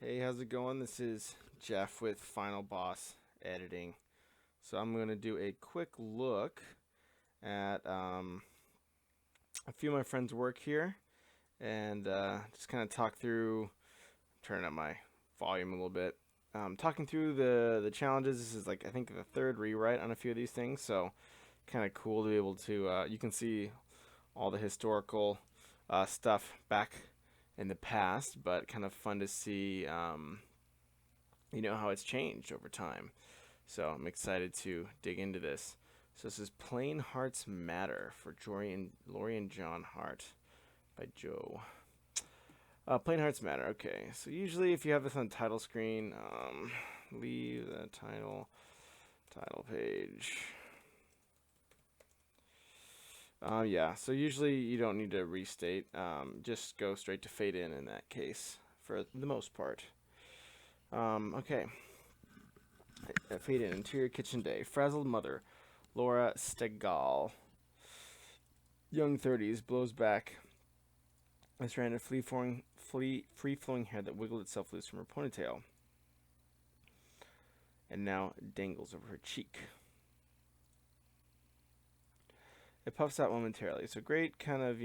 Hey, how's it going? This is Jeff with Final Boss Editing. So I'm going to do a quick look at a few of my friends' work here and just kind of talk through, turn up my volume a little bit, talking through the challenges. This is like, I think, the third rewrite on a few of these things, so kind of cool to be able to, you can see all the historical stuff back in the past, but kind of fun to see how it's changed over time. So I'm excited to dig into this. So this is Plain Hearts Matter for Lori and John Hart by Joe. Plain Hearts Matter. Okay, so usually if you have this on the title screen, leave the title page. Yeah, so usually you don't need to restate. Just go straight to fade in that case for the most part. Okay. Fade in. Interior kitchen day. Frazzled mother, Laura Stegall. Young 30s, blows back a strand of free-flowing hair that wiggled itself loose from her ponytail and now dangles over her cheek. It puffs out momentarily. So great kind of,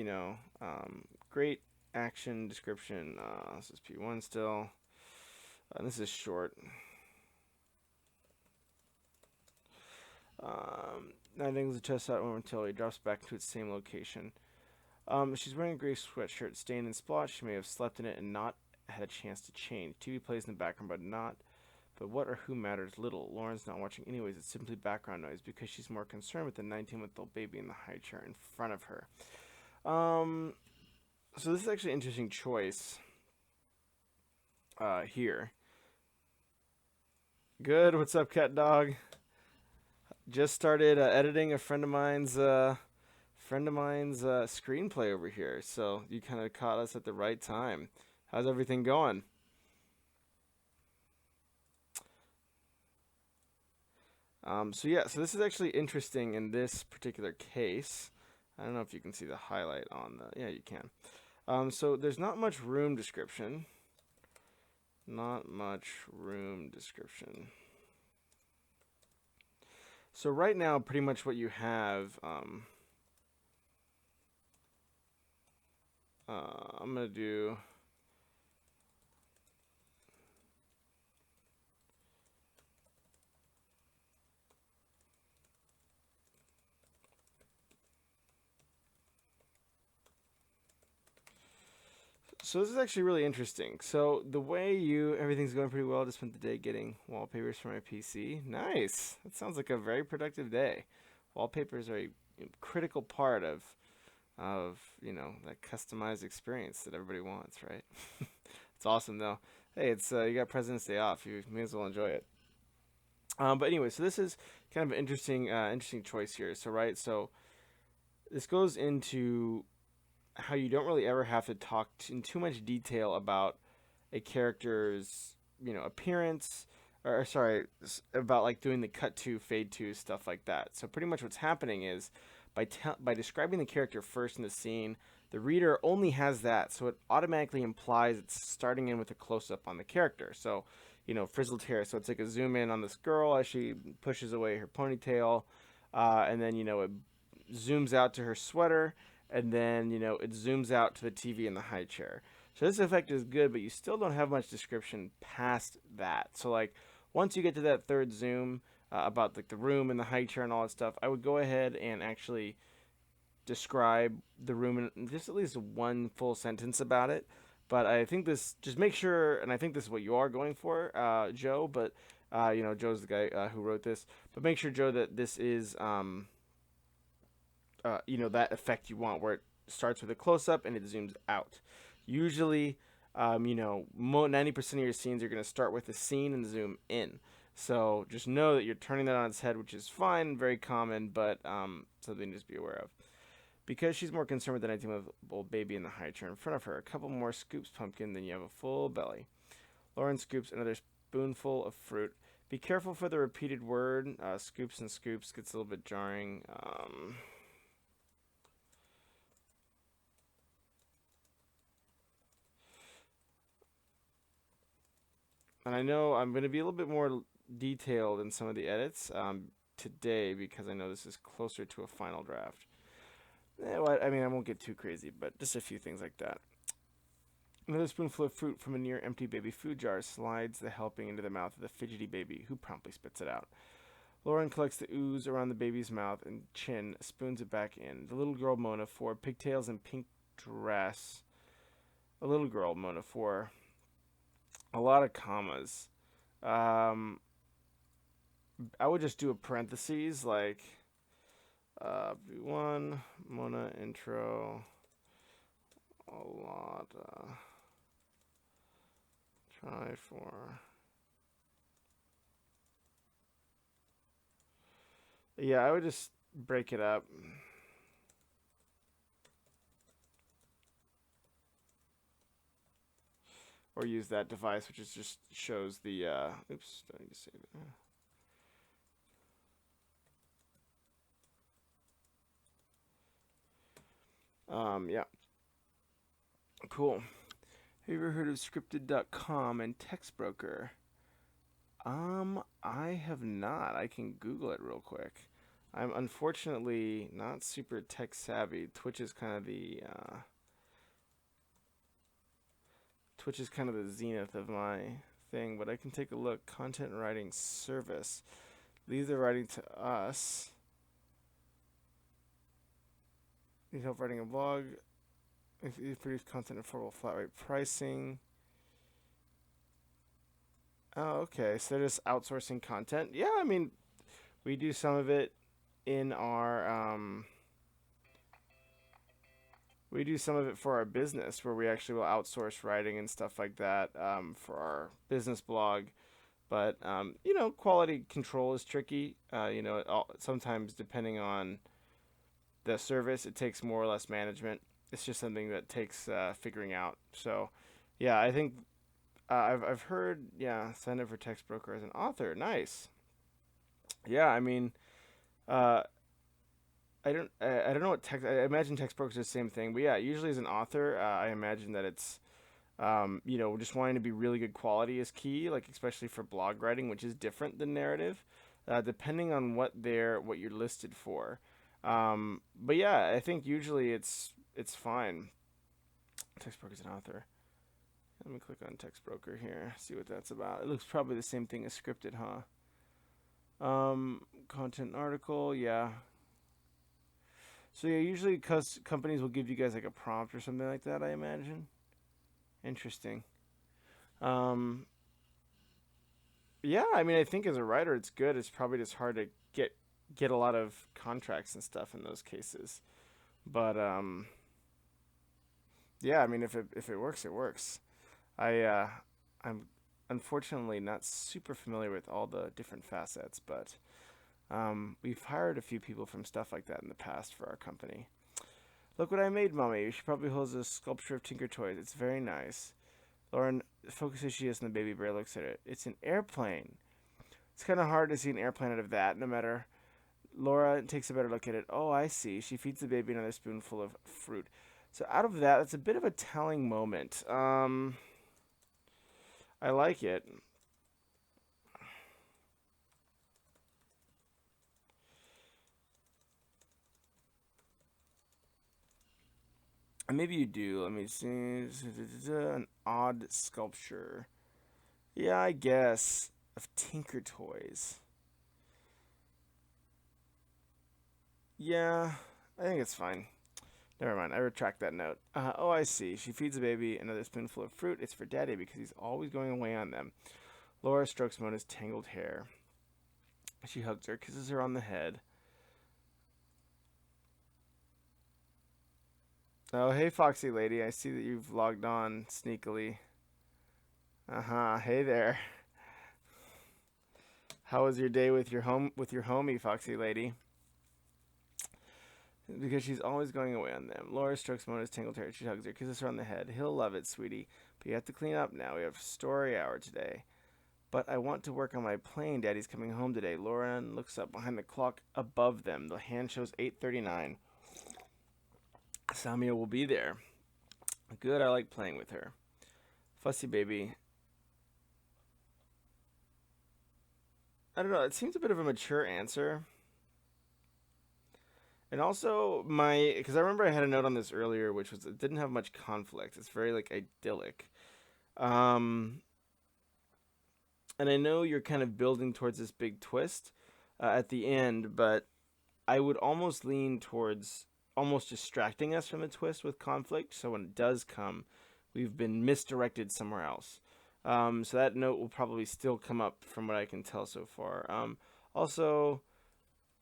great action description. This is P1 still. This is short. Now dangles the chest out momentarily, drops back into its same location. She's wearing a gray sweatshirt, stained and splotched. She may have slept in it and not had a chance to change. TV plays in the background, but what or who matters little. Lauren's not watching anyways. It's simply background noise because she's more concerned with the 19-month-old baby in the high chair in front of her. So this is actually an interesting choice here. Good. What's up, cat dog? Just started editing a friend of mine's screenplay over here, so you kind of caught us at the right time. How's everything going? So this is actually interesting in this particular case. I don't know if you can see the highlight on the, yeah, you can. So there's not much room description. So right now, pretty much what you have, I'm going to do... So this is actually really interesting. So the way everything's going pretty well. I just spent the day getting wallpapers for my PC. Nice. That sounds like a very productive day. Wallpapers are a critical part of that customized experience that everybody wants, right? It's awesome though. Hey, it's you got President's Day off. You may as well enjoy it. But anyway, so this is kind of an interesting choice here. So this goes into how you don't really ever have to talk in too much detail about a character's, appearance, or sorry, about like doing the cut to, fade to, stuff like that. So pretty much what's happening is by describing the character first in the scene, the reader only has that, so it automatically implies it's starting in with a close-up on the character. So, frizzled hair, so it's like a zoom in on this girl as she pushes away her ponytail, and then, it zooms out to her sweater, and then, it zooms out to the TV in the high chair. So this effect is good, but you still don't have much description past that. So, like, once you get to that third zoom about, like, the room and the high chair and all that stuff, I would go ahead and actually describe the room in just at least one full sentence about it. But I think just make sure, and I think this is what you are going for, Joe, but, Joe's the guy who wrote this. But make sure, Joe, that this is... that effect you want, where it starts with a close-up and it zooms out. Usually, 90% of your scenes are going to start with a scene and zoom in. So just know that you're turning that on its head, which is fine, very common, but something to just be aware of. Because she's more concerned with the 19-month-old baby in the high chair in front of her, a couple more scoops pumpkin, then you have a full belly. Lauren scoops another spoonful of fruit. Be careful for the repeated word. Scoops and scoops gets a little bit jarring. And I know I'm going to be a little bit more detailed in some of the edits today because I know this is closer to a final draft. Well, I mean, I won't get too crazy, but just a few things like that. Another spoonful of fruit from a near empty baby food jar slides the helping into the mouth of the fidgety baby, who promptly spits it out. Lauren collects the ooze around the baby's mouth and chin, spoons it back in. The little girl Mona for pigtails and pink dress. A little girl Mona for a lot of commas. I would just do a parentheses like V1 Mona intro a lotta try for. Yeah, I would just break it up. Or use that device, which is just shows the, oops, do I need to save it? Yeah. Cool. Have you ever heard of scripted.com and TextBroker? I have not. I can Google it real quick. I'm unfortunately not super tech savvy. Twitch is kind of the zenith of my thing, but I can take a look. Content writing service. These are writing to us. Need help writing a blog. If you produce content affordable flat rate pricing. Oh, okay. So they're just outsourcing content. Yeah, I mean, we do some of it in our we do some of it for our business, where we actually will outsource writing and stuff like that for our business blog. But you know, quality control is tricky. You know, sometimes depending on the service, it takes more or less management. It's just something that takes figuring out. So, yeah, I think I've heard, yeah, sign up for TextBroker as an author. Nice. Yeah, I mean, uh, I don't know what text. I imagine TextBroker is the same thing, but yeah, usually as an author, I imagine that it's you know, just wanting to be really good quality is key, like especially for blog writing, which is different than narrative, depending on what you're listed for. But yeah, I think usually it's fine. TextBroker is an author. Let me click on TextBroker here, see what that's about. It looks probably the same thing as scripted, huh? Content article, yeah. So yeah, usually companies will give you guys like a prompt or something like that, I imagine. Interesting. Um, yeah, I mean, I think as a writer, it's good. It's probably just hard to get a lot of contracts and stuff in those cases. But yeah, I mean, if it works, it works. I'm unfortunately not super familiar with all the different facets, but we've hired a few people from stuff like that in the past for our company. Look what I made, Mommy. She probably holds a sculpture of Tinker Toys. It's very nice. Lauren focuses she is, and the baby bear looks at it. It's an airplane. It's kind of hard to see an airplane out of that, no matter. Laura takes a better look at it. Oh, I see. She feeds the baby another spoonful of fruit. So out of that, it's a bit of a telling moment. I like it. Maybe you do. Let me see. An odd sculpture. Yeah, I guess. Of Tinker Toys. Yeah, I think it's fine. Never mind. I retract that note. Oh, I see. She feeds the baby another spoonful of fruit. It's for Daddy because he's always going away on them. Laura strokes Mona's tangled hair. She hugs her, kisses her on the head. Oh, hey, Foxy Lady. I see that you've logged on sneakily. Uh-huh. Hey there. How was your day with your homie, Foxy Lady? Because she's always going away on them. Laura strokes Mona's tangled hair. She hugs her, kisses her on the head. He'll love it, sweetie. But you have to clean up now. We have story hour today. But I want to work on my plane. Daddy's coming home today. Lauren looks up behind the clock above them. The hand shows 8:39. Samia will be there. Good, I like playing with her. Fussy baby. I don't know. It seems a bit of a mature answer. And also because I remember I had a note on this earlier, which was it didn't have much conflict. It's very like idyllic. Um, and I know you're kind of building towards this big twist at the end, but I would almost lean towards almost distracting us from the twist with conflict. So when it does come, we've been misdirected somewhere else. So that note will probably still come up from what I can tell so far. Also,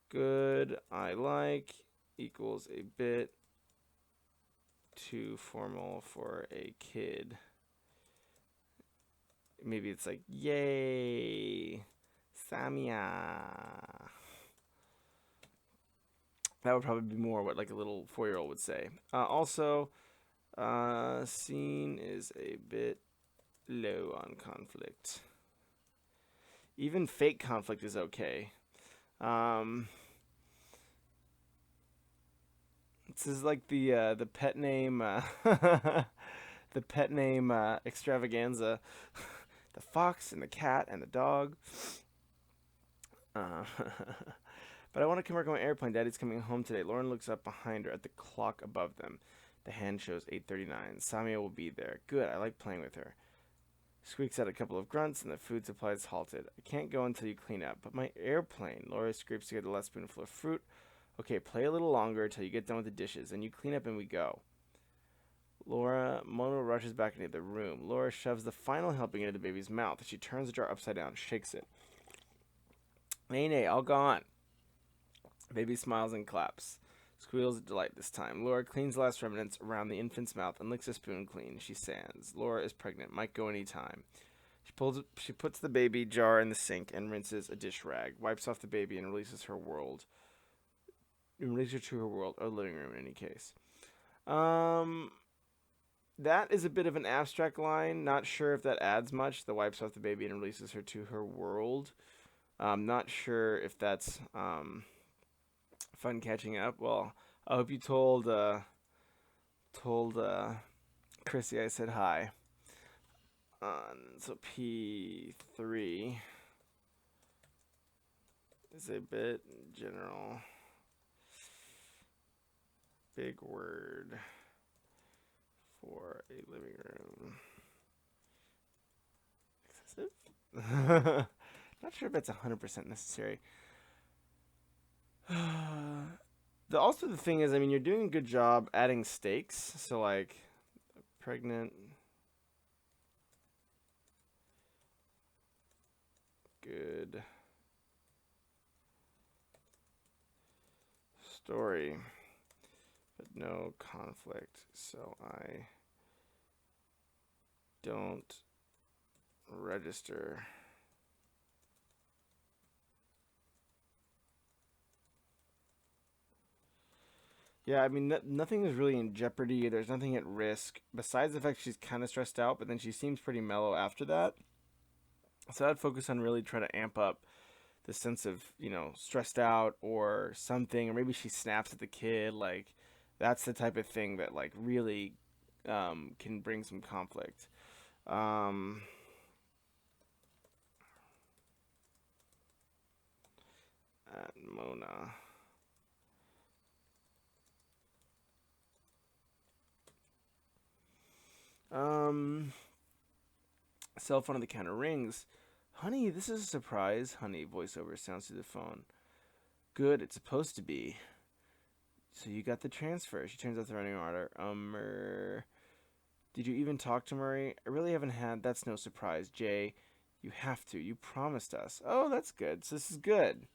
good, I like, equals a bit too formal for a kid. Maybe it's like, yay, SAMIA. That would probably be more what like a little 4-year-old would say. Also, scene is a bit low on conflict. Even fake conflict is okay. This is like the pet name the pet name extravaganza. The fox and the cat and the dog. But I want to come work on my airplane. Daddy's coming home today. Lauren looks up behind her at the clock above them. The hand shows 8:39. Samia will be there. Good, I like playing with her. Squeaks out a couple of grunts and the food supply is halted. I can't go until you clean up. But my airplane. Laura scrapes together the last spoonful of fruit. Okay, play a little longer until you get done with the dishes. Then you clean up and we go. Mona rushes back into the room. Laura shoves the final helping into the baby's mouth. She turns the jar upside down, shakes it. Nay, all gone. Baby smiles and claps. Squeals with delight this time. Laura cleans the last remnants around the infant's mouth and licks a spoon clean. She sands. Laura is pregnant. Might go any time. She puts the baby jar in the sink and rinses a dish rag. Wipes off the baby and releases her to her world, or living room in any case. That is a bit of an abstract line. Not sure if that adds much. The wipes off the baby and releases her to her world. Not sure if that's fun catching up. Well, I hope you told Chrissy I said hi. So P3 is a bit general. Big word for a living room. Excessive? Not sure if that's 100% necessary. Also, the thing is, I mean, you're doing a good job adding stakes. So, like, pregnant. Good story. But no conflict. So I don't register. Yeah, I mean, nothing is really in jeopardy. There's nothing at risk. Besides the fact she's kind of stressed out, but then she seems pretty mellow after that. So I'd focus on really trying to amp up the sense of, stressed out or something. Or maybe she snaps at the kid. Like, that's the type of thing that, like, really can bring some conflict. Mona. Cell phone on the counter rings. Honey, this is a surprise. Honey, voiceover sounds through the phone. Good, it's supposed to be. So you got the transfer. She turns off the running order. Did you even talk to Murray? I really haven't had. That's no surprise. Jay, you have to. You promised us. Oh, that's good. So this is good.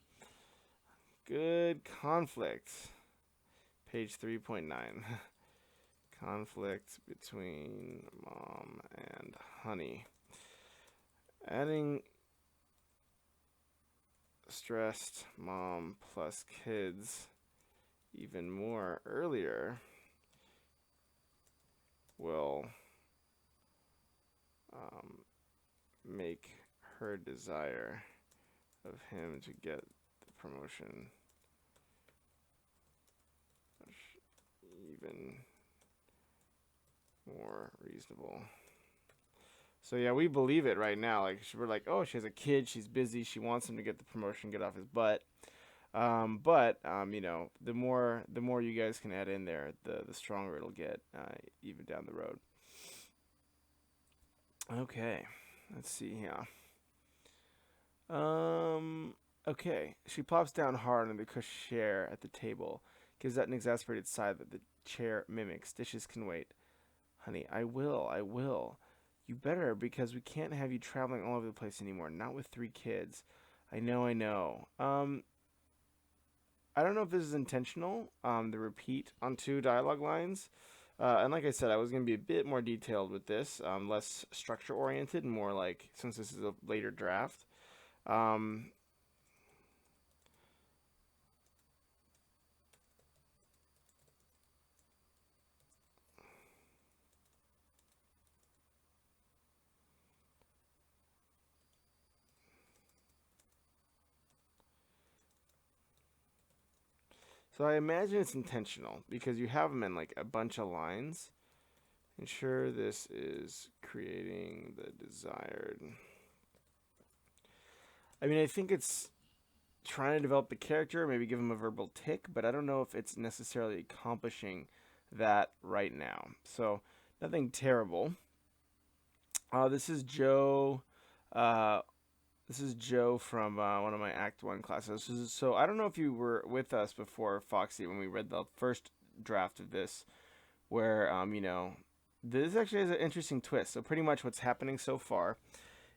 Good conflict. Page 3.9. Conflict between mom and honey. Adding stressed mom plus kids even more earlier will make her desire of him to get the promotion even more reasonable. So yeah, we believe it right now. Like we're like, oh, she has a kid, she's busy, she wants him to get the promotion, get off his butt. But the more you guys can add in there, the stronger it'll get, even down the road. Okay, let's see here. Okay, she plops down hard on the cushioned chair at the table, gives that an exasperated sigh that the chair mimics. Dishes can wait. Honey, I will, I will. You better, because we can't have you traveling all over the place anymore. Not with 3 kids. I know, I know. I don't know if this is intentional. The repeat on 2 dialogue lines. And like I said, I was going to be a bit more detailed with this, less structure oriented, and more like, since this is a later draft. Um, so I imagine it's intentional because you have them in like a bunch of lines. Ensure this is creating the desired. I mean, I think it's trying to develop the character, maybe give him a verbal tick, but I don't know if it's necessarily accomplishing that right now. So nothing terrible. This is Joe. Uh, this is Joe from one of my Act 1 classes. So I don't know if you were with us before, Foxy, when we read the first draft of this, where, this actually has an interesting twist. So pretty much what's happening so far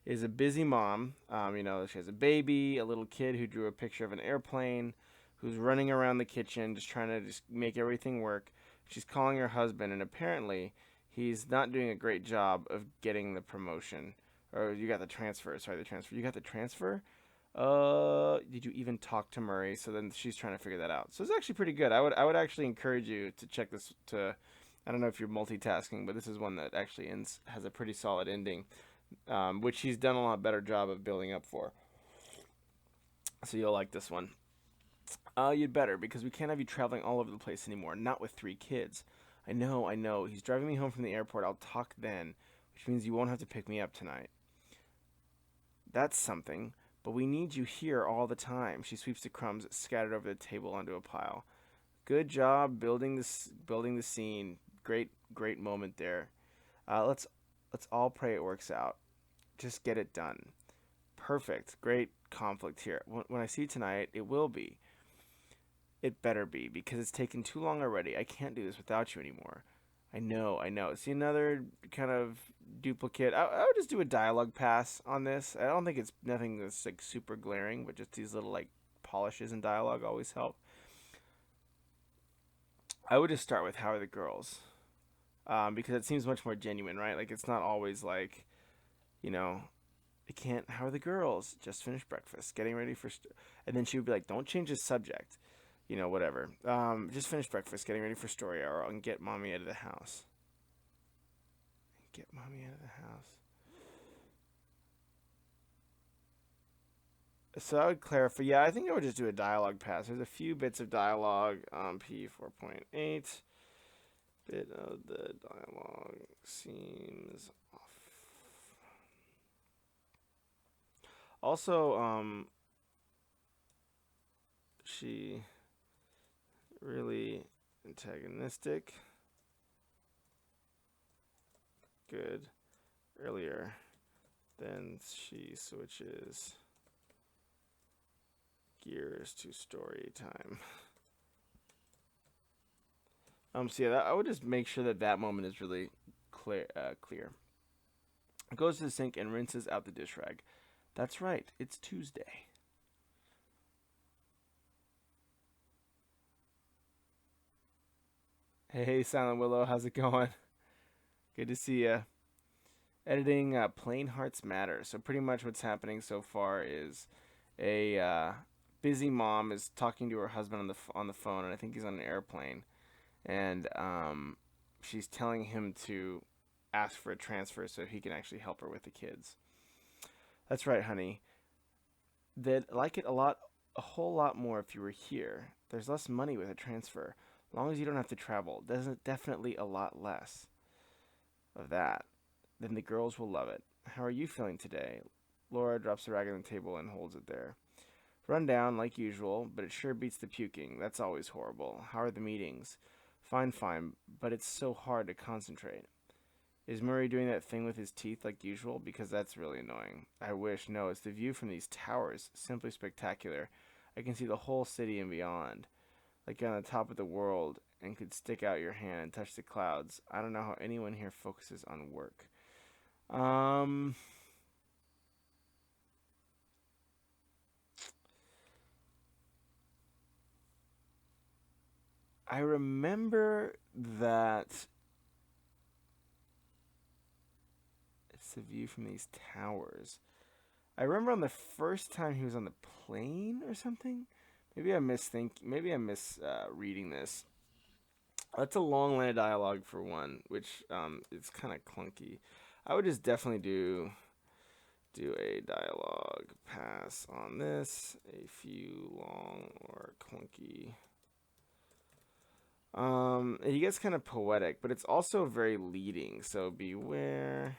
is a busy mom. She has a baby, a little kid who drew a picture of an airplane, who's running around the kitchen just trying to just make everything work. She's calling her husband, and apparently he's not doing a great job of getting the promotion. Or you got the transfer. Sorry, the transfer. You got the transfer? Did you even talk to Murray? So then she's trying to figure that out. So it's actually pretty good. I would actually encourage you to check this. I don't know if you're multitasking, but this is one that actually has a pretty solid ending, which he's done a lot better job of building up for. So you'll like this one. You'd better, because we can't have you traveling all over the place anymore. Not with 3 kids. I know, I know. He's driving me home from the airport. I'll talk then, which means you won't have to pick me up tonight. That's something, but we need you here all the time. She sweeps the crumbs scattered over the table onto a pile. Good job building the scene. Great moment there. Let's all pray it works out. Just get it done. Perfect. Great conflict here. When I see you tonight, it will be. It better be, because it's taken too long already. I can't do this without you anymore. I know, I know. See, another kind of duplicate. I would just do a dialogue pass on this. I don't think it's nothing that's like super glaring, but just these little like polishes in dialogue always help. I would just start with how are the girls, because it seems much more genuine, right? Like it's not always like, you know, I can't. How are the girls? Just finished breakfast, getting ready for, and then she would be like, don't change the subject, whatever. Just finished breakfast, getting ready for story hour, and get mommy out of the house. Get mommy out of the house. So I would clarify. Yeah, I think I would just do a dialogue pass. There's a few bits of dialogue. P 4.8. Bit of the dialogue seems off. Also, she really antagonistic. Good. Earlier. Then she switches gears to story time. So yeah, I would just make sure that moment is really clear. Goes to the sink and rinses out the dish rag. That's right. It's Tuesday. Hey, Silent Willow, how's it going? Good to see you. Editing Plain Hearts Matter. So pretty much what's happening so far is a busy mom is talking to her husband on the phone, and I think he's on an airplane, and she's telling him to ask for a transfer so he can actually help her with the kids. That's right, honey. They'd like it a whole lot more if you were here. There's less money with a transfer. As long as you don't have to travel, there's definitely a lot less of that. Then the girls will love it. How are you feeling today? Laura drops the rag on the table and holds it there. Run down, like usual, but it sure beats the puking. That's always horrible. How are the meetings? Fine, fine, but it's so hard to concentrate. Is Murray doing that thing with his teeth like usual? Because that's really annoying. I wish. No, it's the view from these towers. Simply spectacular. I can see the whole city and beyond. Like you're on the top of the world and could stick out your hand and touch the clouds. I don't know how anyone here focuses on work. I remember that it's the view from these towers. I remember on the first time he was on the plane or something. Maybe I miss reading this. That's a long line of dialogue for one, which is kind of clunky. I would just definitely do a dialogue pass on this. A few long or clunky. He gets kind of poetic, but it's also very leading. So beware,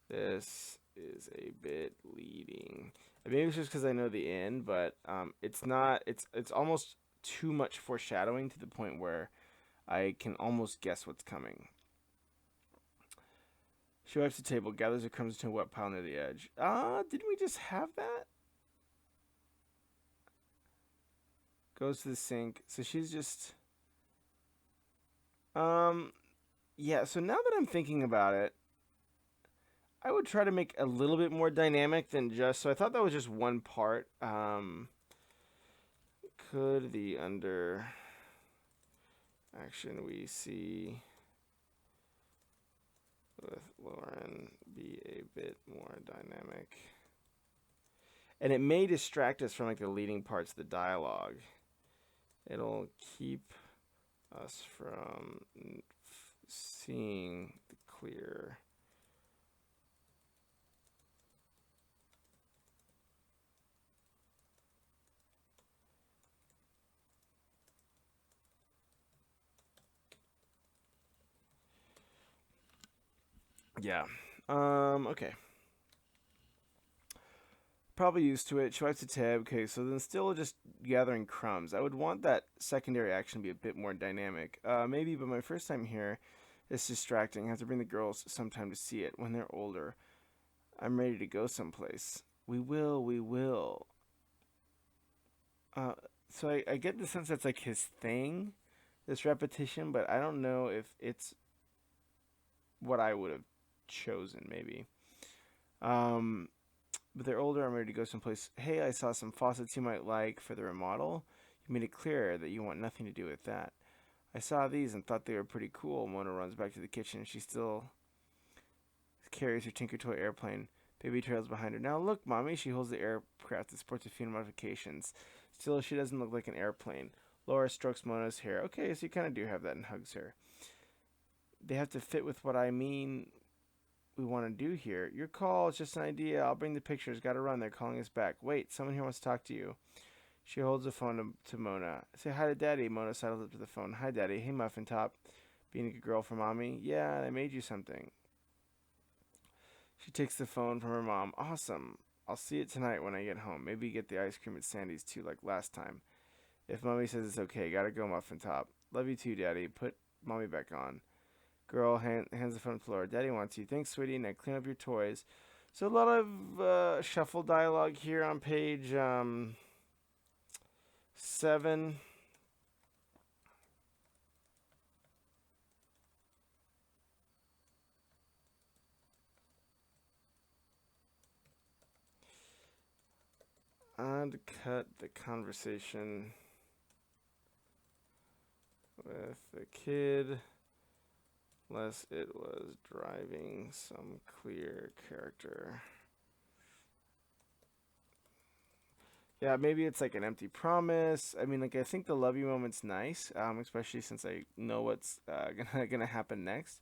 this is a bit leading. Maybe it's just because I know the end, but it's not. It's almost too much foreshadowing to the point where I can almost guess what's coming. She wipes the table, gathers the crumbs into a wet pile near the edge. Didn't we just have that? Goes to the sink. So she's just... yeah, so now that I'm thinking about it, I would try to make a little bit more dynamic than just... So I thought that was just one part. Could the under action we see with Lauren be a bit more dynamic? And it may distract us from like the leading parts of the dialogue. It'll keep us from seeing the clear. Yeah. Okay. Probably used to it. She wipes the tab. Okay, so then still just gathering crumbs. I would want that secondary action to be a bit more dynamic. Maybe, but my first time here, it's distracting. I have to bring the girls sometime to see it. When they're older, I'm ready to go someplace. We will. So I get the sense that's like his thing, this repetition, but I don't know if it's what I would have chosen, maybe. But they're older, I'm ready to go someplace. Hey, I saw some faucets you might like for the remodel. You made it clear that you want nothing to do with that. I saw these and thought they were pretty cool. Mona runs back to the kitchen. She still carries her Tinker Toy airplane. Baby trails behind her. Now look, Mommy. She holds the aircraft that sports a few modifications. Still, she doesn't look like an airplane. Laura strokes Mona's hair. Okay, so you kind of do have that, and hugs her. They have to fit with what I mean we want to do here. Your call is just an idea. I'll bring the pictures. Gotta run. They're calling us back. Wait, someone here wants to talk to you. She holds the phone to Mona. Say hi to Daddy. Mona sidles up to the phone. Hi, Daddy. Hey, Muffin Top. Being a good girl for Mommy? Yeah, I made you something. She takes the phone from her mom. Awesome. I'll see it tonight when I get home. Maybe get the ice cream at Sandy's too, like last time. If Mommy says it's okay, gotta go, Muffin Top. Love you too, Daddy. Put Mommy back on. Girl hands the phone to Laura. Daddy wants you. Thanks, sweetie. Now clean up your toys. So a lot of shuffle dialogue here on page 7. And cut the conversation with the kid, unless it was driving some clear character. Yeah, maybe it's like an empty promise. I mean, like I think the love you moment's nice, especially since I know what's gonna happen next.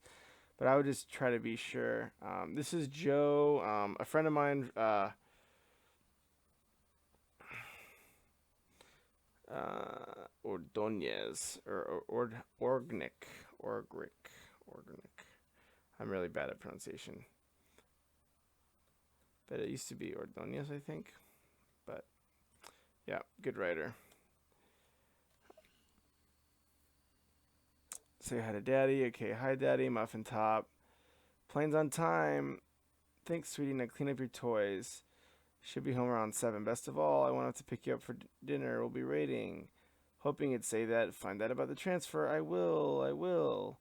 But I would just try to be sure. This is Joe, a friend of mine. Ordonez or Orgnick. I'm really bad at pronunciation. but it used to be Ordonez, I think. But yeah, good writer. Say hi to Daddy. Okay, hi Daddy. Muffin Top. Plane's on time. Thanks, sweetie. Now clean up your toys. Should be home around 7. Best of all, I want to pick you up for dinner. We'll be raiding. Hoping it'd say that. Find out about the transfer. I will.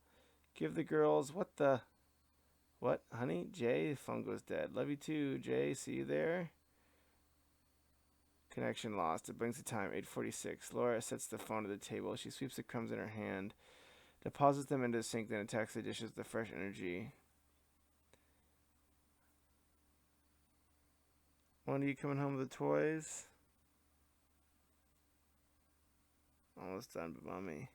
Give the girls. What the? What, honey? Jay, phone goes dead. Love you too, Jay. See you there. Connection lost. It brings the time. 8:46. Laura sets the phone to the table. She sweeps the crumbs in her hand, deposits them into the sink, then attacks the dishes with the fresh energy. When are you coming home with the toys? Almost done, but mommy.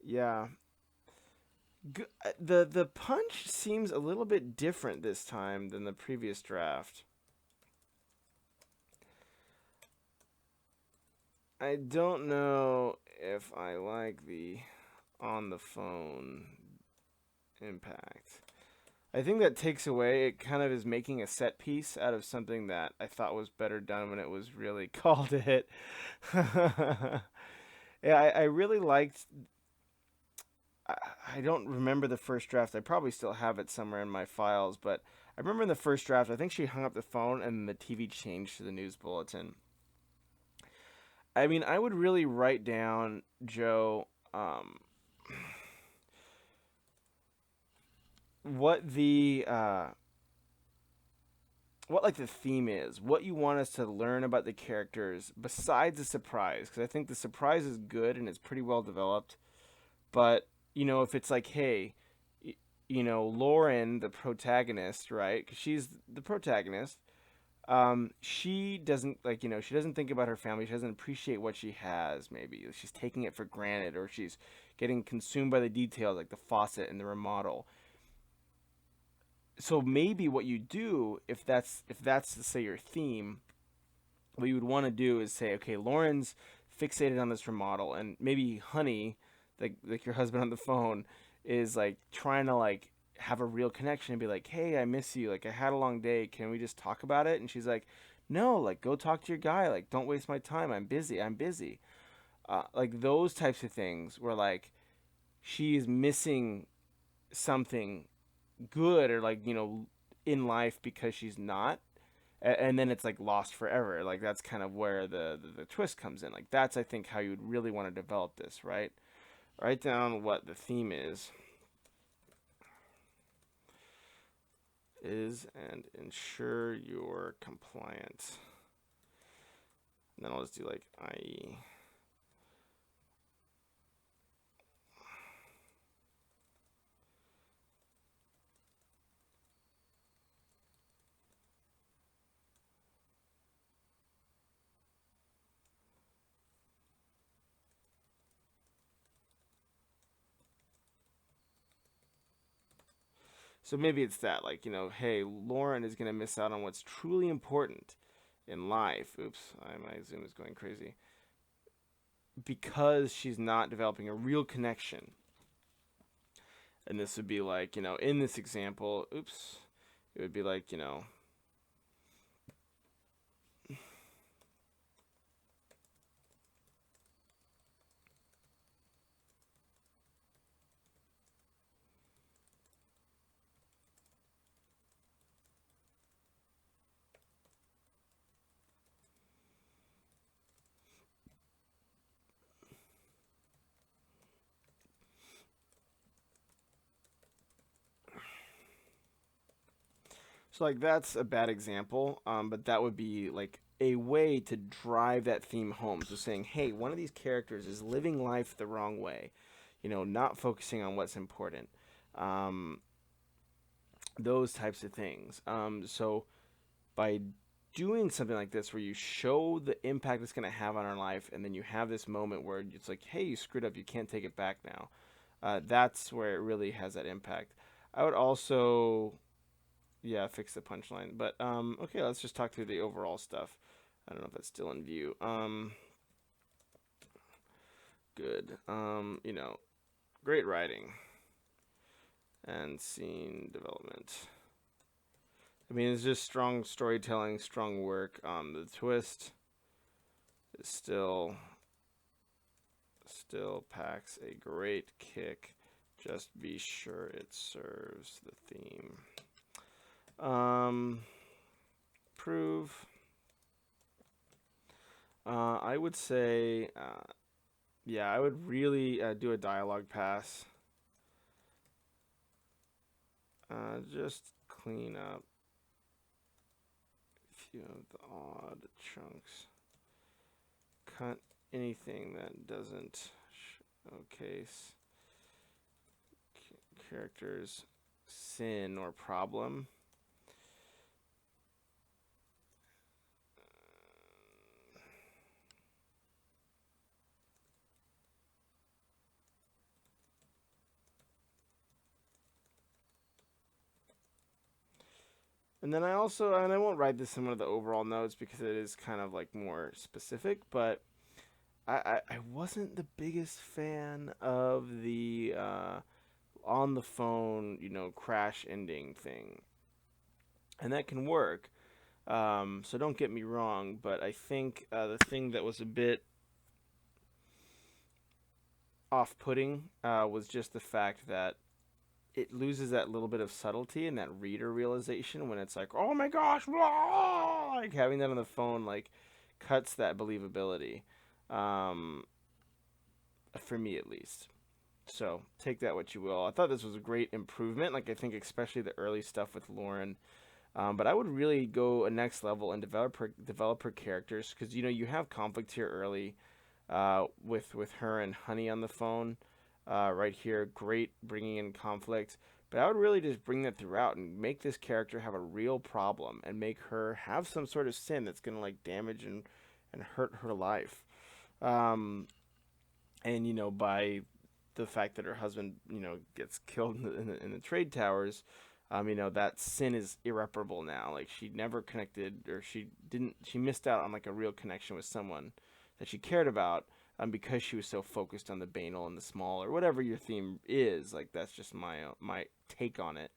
Yeah. The punch seems a little bit different this time than the previous draft. I don't know if I like the on the phone impact. I think that takes away, it kind of is making a set piece out of something that I thought was better done when it was really called a hit. Yeah, I really liked. I don't remember the first draft. I probably still have it somewhere in my files, but I remember in the first draft, I think she hung up the phone and the TV changed to the news bulletin. I mean, I would really write down, Joe, what the what like the theme is, what you want us to learn about the characters besides the surprise, because I think the surprise is good and it's pretty well developed. But if it's like, hey, Lauren, the protagonist, right? Because she's the protagonist. She doesn't she doesn't think about her family. She doesn't appreciate what she has. Maybe she's taking it for granted, or she's getting consumed by the details, like the faucet and the remodel. So maybe what you do, if that's to say your theme, what you would want to do is say, okay, Lauren's fixated on this remodel, and maybe Honey, like your husband on the phone, is like trying to like have a real connection and be like, hey, I miss you. Like I had a long day. Can we just talk about it? And she's like, no, like go talk to your guy. Like don't waste my time. I'm busy. I'm busy. Like those types of things where like she's missing something good, or like in life because she's not, and then it's like lost forever. Like that's kind of where the twist comes in. Like that's, I think, how you would really want to develop this, right? Write down what the theme is and ensure you're compliant. And then I'll just do like IE. So maybe it's that, like, hey, Lauren is going to miss out on what's truly important in life. Oops, my Zoom is going crazy. Because she's not developing a real connection. And this would be like, in this example, oops, it would be like, so like that's a bad example, but that would be like a way to drive that theme home. So saying, hey, one of these characters is living life the wrong way, not focusing on what's important. Um, those types of things. So by doing something like this where you show the impact it's going to have on our life, and then you have this moment where it's like, hey, you screwed up, you can't take it back now. That's where it really has that impact. I would also Yeah, fix the punchline. But okay, let's just talk through the overall stuff. I don't know if that's still in view. Good. Great writing and scene development. I mean, it's just strong storytelling, strong work. The twist is still packs a great kick. Just be sure it serves the theme. Prove. I would say, yeah, I would really do a dialogue pass. Just clean up a few of the odd chunks. Cut anything that doesn't showcase character's sin or problem. And then I won't write this in one of the overall notes because it is kind of like more specific, but I wasn't the biggest fan of the on the phone, crash ending thing. And that can work. So don't get me wrong, but I think the thing that was a bit off-putting was just the fact that it loses that little bit of subtlety and that reader realization when it's like, oh my gosh, blah! Like having that on the phone like cuts that believability, for me at least. So take that what you will. I thought this was a great improvement. Like I think especially the early stuff with Lauren. But I would really go a next level and develop her characters because you have conflict here early, with her and Honey on the phone, right here. Great bringing in conflict, but I would really just bring that throughout and make this character have a real problem and make her have some sort of sin that's gonna like damage and hurt her life, and by the fact that her husband gets killed in the trade towers. That sin is irreparable now. Like she never connected, or she missed out on like a real connection with someone that she cared about, because she was so focused on the banal and the small, or whatever your theme is. Like that's just my take on it.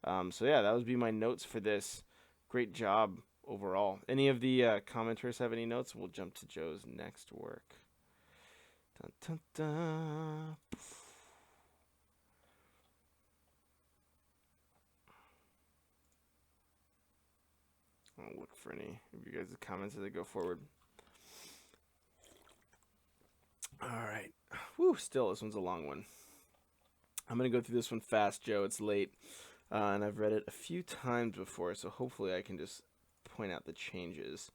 So yeah, that would be my notes for this. Great job overall. Any of the commenters have any notes? We'll jump to Joe's next work. Dun, dun, dun. I'll look for any of you guys' comments as I go forward. All right. Whew, still, this one's a long one. I'm going to go through this one fast, Joe. It's late, and I've read it a few times before, so hopefully I can just point out the changes.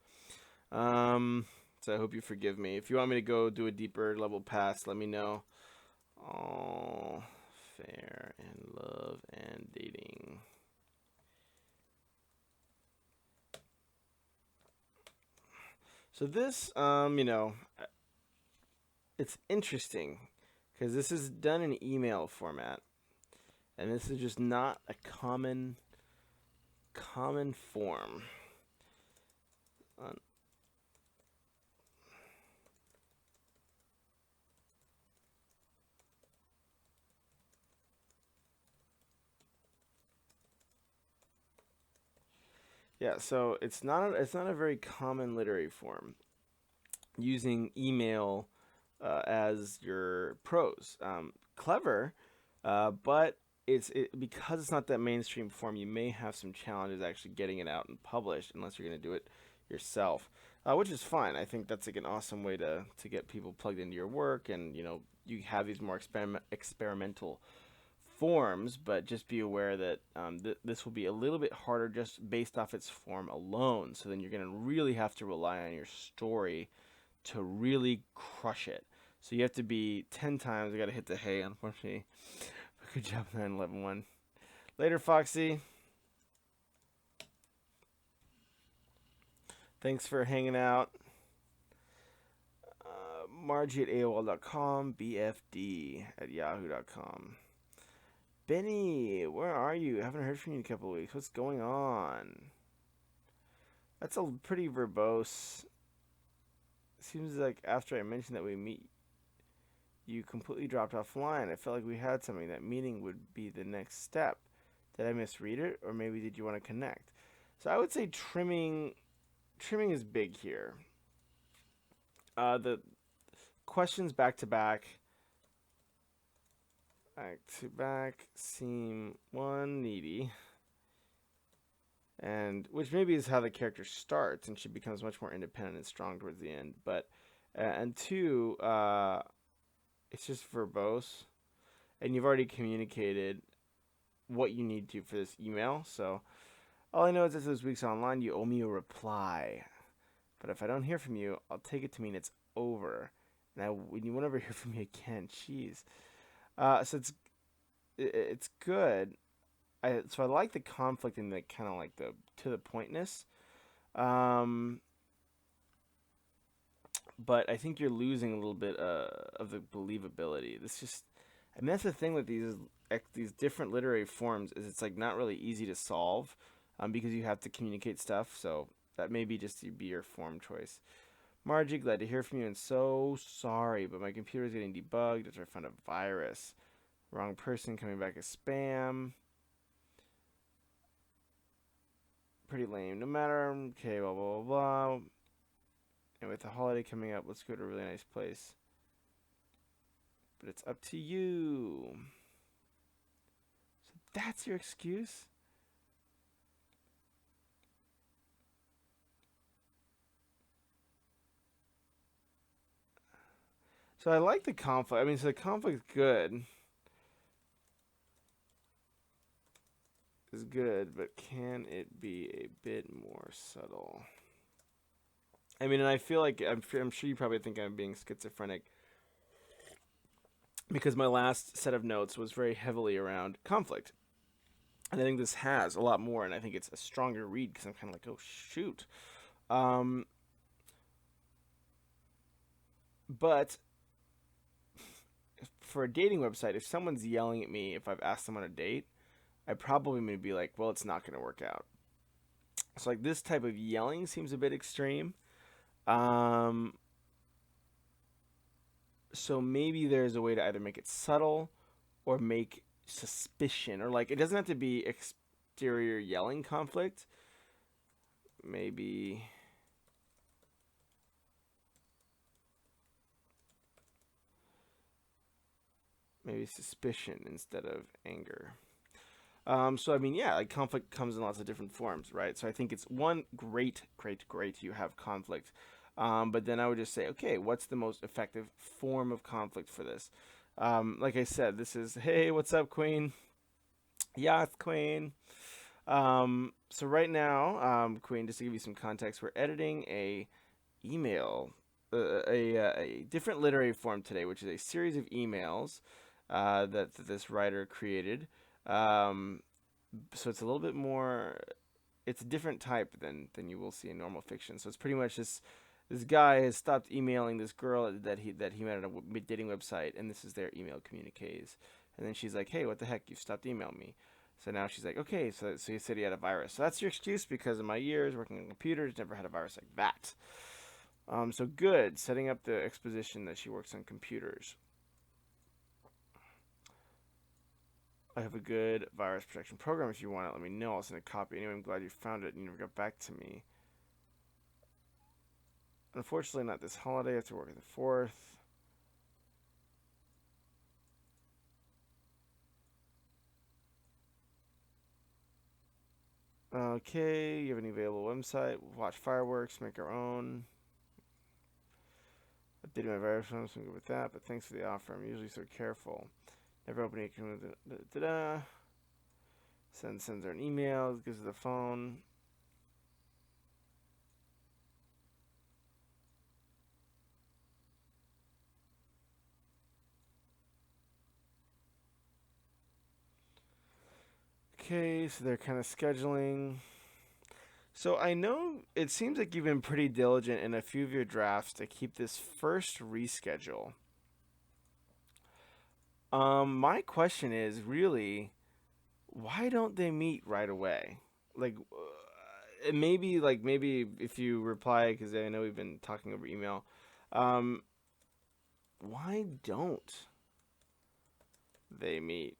So I hope you forgive me. If you want me to go do a deeper level pass, let me know. All fair in love and dating. So this, it's interesting because this is done in email format, and this is just not a common form. Yeah, so it's not a very common literary form, using email as your prose. Clever, but because it's not that mainstream form, you may have some challenges actually getting it out and published unless you're going to do it yourself, which is fine. I think that's like an awesome way to get people plugged into your work, and you have these more experimental forms, but just be aware that this will be a little bit harder just based off its form alone. So then you're going to really have to rely on your story to really crush it. So you have to be 10 times. I got to hit the hay, unfortunately. Good job, 911. Later, Foxy. Thanks for hanging out. Margie at AOL.com, BFD at Yahoo.com. Benny, where are you? Haven't heard from you in a couple of weeks. What's going on? That's a pretty verbose. Seems like after I mentioned that we meet, you completely dropped offline. I felt like we had something. That meeting would be the next step. Did I misread it, or maybe did you want to connect? So I would say trimming is big here. The questions back to back seem needy, and which maybe is how the character starts, and she becomes much more independent and strong towards the end. But and two, it's just verbose, and you've already communicated what you need to for this email. So all I know is that this week's online. You owe me a reply, but if I don't hear from you, I'll take it to mean it's over. Now, when you won't ever hear from me again, jeez. So it's good. So I like the conflict and the kind of like the to the pointness. But I think you're losing a little bit of the believability. I mean, that's the thing with these different literary forms is it's like not really easy to solve, because you have to communicate stuff. So that may be just be your form choice. Margie, glad to hear from you, and so sorry, but my computer is getting debugged after I found a virus. Wrong person coming back as spam. Pretty lame. No matter. Okay, blah, blah, blah, blah. And with the holiday coming up, let's go to a really nice place. But it's up to you. So that's your excuse? So I like the conflict. I mean, so the conflict's good. Is good, but can it be a bit more subtle? I mean, and I feel like I'm sure you probably think I'm being schizophrenic because my last set of notes was very heavily around conflict. And I think this has a lot more, and I think it's a stronger read because I'm kind of like, oh, shoot. But for a dating website, if someone's yelling at me if I've asked them on a date, I probably may be like, well, it's not going to work out. So like this type of yelling seems a bit extreme. So maybe there's a way to either make it subtle or make suspicion, or like it doesn't have to be exterior yelling conflict. Maybe suspicion instead of anger. So I mean, yeah, like conflict comes in lots of different forms, right? So I think it's one great you have conflict, but then I would just say, okay, what's the most effective form of conflict for this? Like I said, this is, hey, what's up, Queen? Yes, Queen. So right now, Queen, just to give you some context, we're editing a email, a different literary form today, which is a series of emails that this writer created. So it's a little bit more, it's a different type than you will see in normal fiction. So it's pretty much this guy has stopped emailing this girl that he met at a dating website, and this is their email communiques. And then she's like, hey, what the heck, you stopped emailing me. So now she's like, okay, so you said he had a virus. So that's your excuse because in my years working on computers, never had a virus like that. So good, setting up the exposition that she works on computers. I have a good virus protection program. If you want it, let me know. I'll send a copy. Anyway, I'm glad you found it and you never got back to me. Unfortunately, not this holiday. I have to work on the 4th. Okay, you have any available website? Watch fireworks, make our own. Updating my virus phone, so I'm good with that, but thanks for the offer. I'm usually so careful. Never opening it. Sends her an email, gives her the phone. Okay, so they're kind of scheduling. So I know it seems like you've been pretty diligent in a few of your drafts to keep this first reschedule. My question is really, why don't they meet right away? Like, maybe if you reply, because I know we've been talking over email. Um, why don't they meet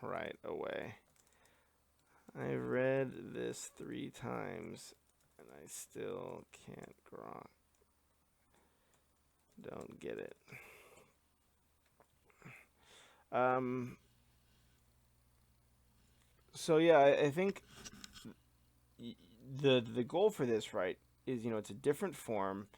right away? I've read this 3 times and I still can't grok. Don't get it. So yeah, I think the goal for this, right, is it's a different form.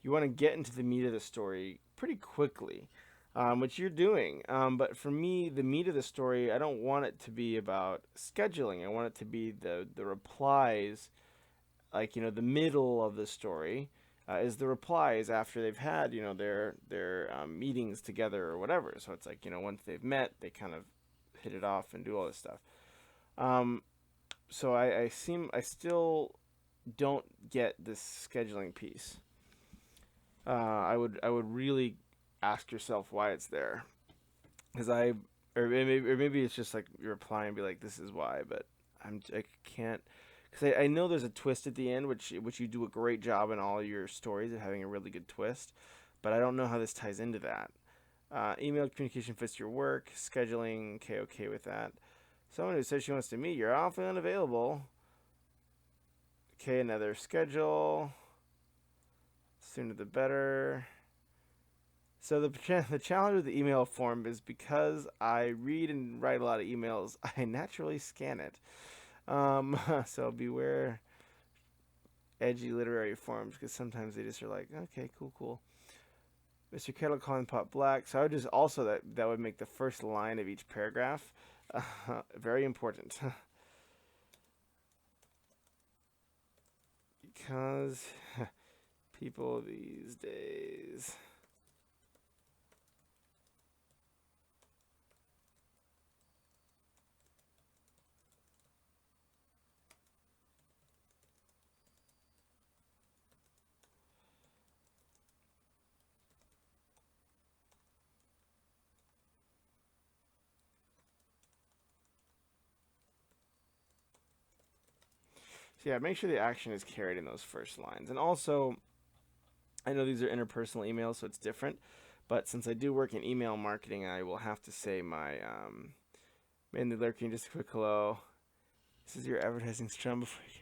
You want to get into the meat of the story pretty quickly, which you're doing. But for me, the meat of the story, I don't want it to be about scheduling. I want it to be the replies, like the middle of the story. Is the replies after they've had their meetings together or whatever. So it's like once they've met, they kind of hit it off and do all this stuff. Um, so I still don't get this scheduling piece. I would really ask yourself why it's there, because or maybe it's just like you reply and be like, this is why, but I can't, because I know there's a twist at the end, which you do a great job in all your stories of having a really good twist, but I don't know how this ties into that. Email communication fits your work. Scheduling, okay with that. Someone who says she wants to meet, you're awfully unavailable. Okay, another schedule. Sooner the better. So the challenge with the email form is because I read and write a lot of emails, I naturally scan it. So beware edgy literary forms, because sometimes they just are like, okay, cool. Mr. Kettle calling pot black. So I would just also that would make the first line of each paragraph very important. Because people these days. So yeah, make sure the action is carried in those first lines. And also, I know these are interpersonal emails, so it's different. But since I do work in email marketing, I will have to say my mainly lurking. Just a quick hello. This is your advertising strum before you.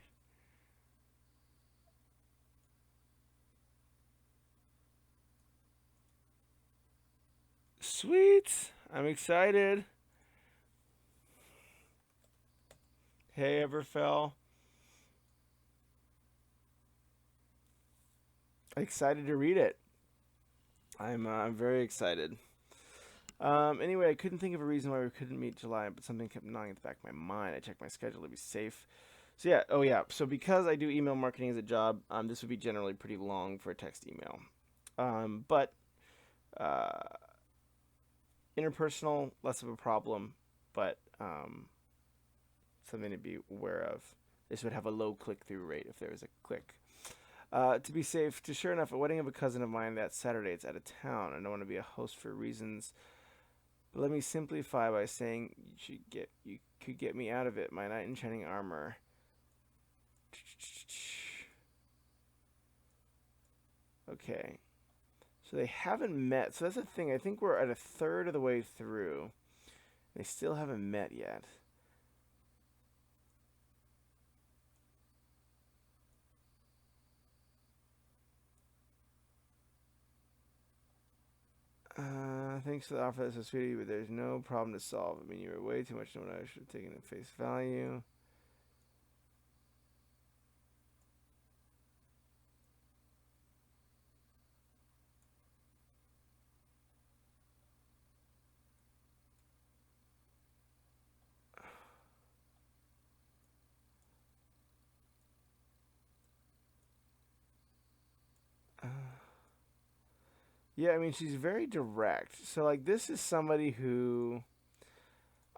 Sweet! I'm excited. Hey, Everfell. Excited to read it. I'm very excited. Anyway, I couldn't think of a reason why we couldn't meet July, but something kept gnawing at the back of my mind. I checked my schedule to be safe. So yeah, so because I do email marketing as a job, this would be generally pretty long for a text email. But interpersonal, less of a problem, but something to be aware of. This would have a low click-through rate if there was a click. To be safe, to sure enough, a wedding of a cousin of mine that Saturday. It's out of town. I don't want to be a host for reasons. But let me simplify by saying you could get me out of it. My knight in shining armor. Okay. So they haven't met. So that's the thing. I think we're at a third of the way through. They still haven't met yet. Thanks for the offer. That's so sweet, but there's no problem to solve. I mean, you were way too much to what I should have taken at face value. Yeah, I mean, she's very direct. So, like, this is somebody who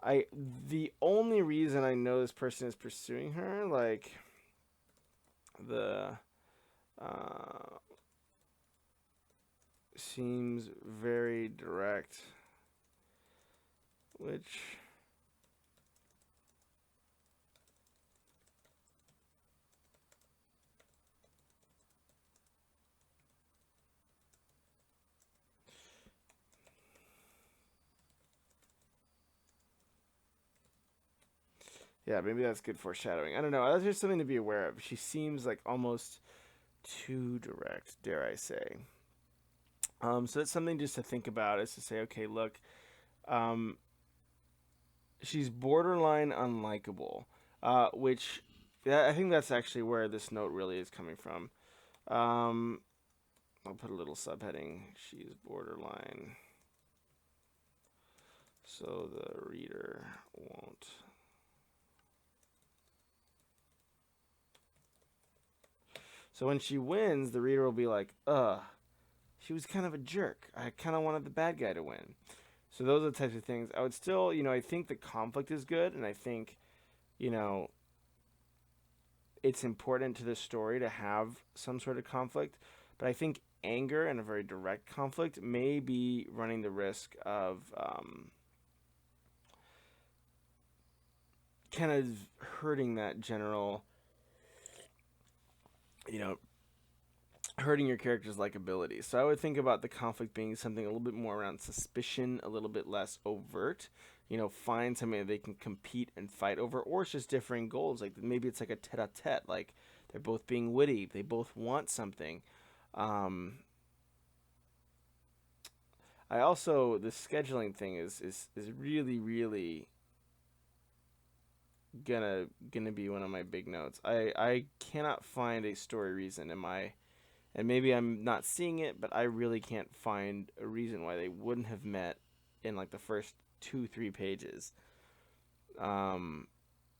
the only reason I know this person is pursuing her, like, the, seems very direct, which Yeah, maybe that's good foreshadowing. I don't know. That's just something to be aware of. She seems like almost too direct, dare I say. So that's something just to think about, is to say, okay, look, um, she's borderline unlikable, which yeah, I think that's actually where this note really is coming from. Um, I'll put a little subheading. She's borderline, so the reader won't. So when she wins, the reader will be like, she was kind of a jerk. I kind of wanted the bad guy to win. So those are the types of things. I would still, I think the conflict is good, and I think, you know, it's important to the story to have some sort of conflict. But I think anger and a very direct conflict may be running the risk of kind of hurting that general, you know, hurting your character's likability. So I would think about the conflict being something a little bit more around suspicion, a little bit less overt. Find something that they can compete and fight over, or it's just differing goals. Like maybe it's like a tete-a-tete. Like they're both being witty. They both want something. Um, I also the scheduling thing is really really gonna be one of my big notes. I cannot find a story reason in my, and maybe I'm not seeing it, but I really can't find a reason why they wouldn't have met in like the first 2-3 pages. Um,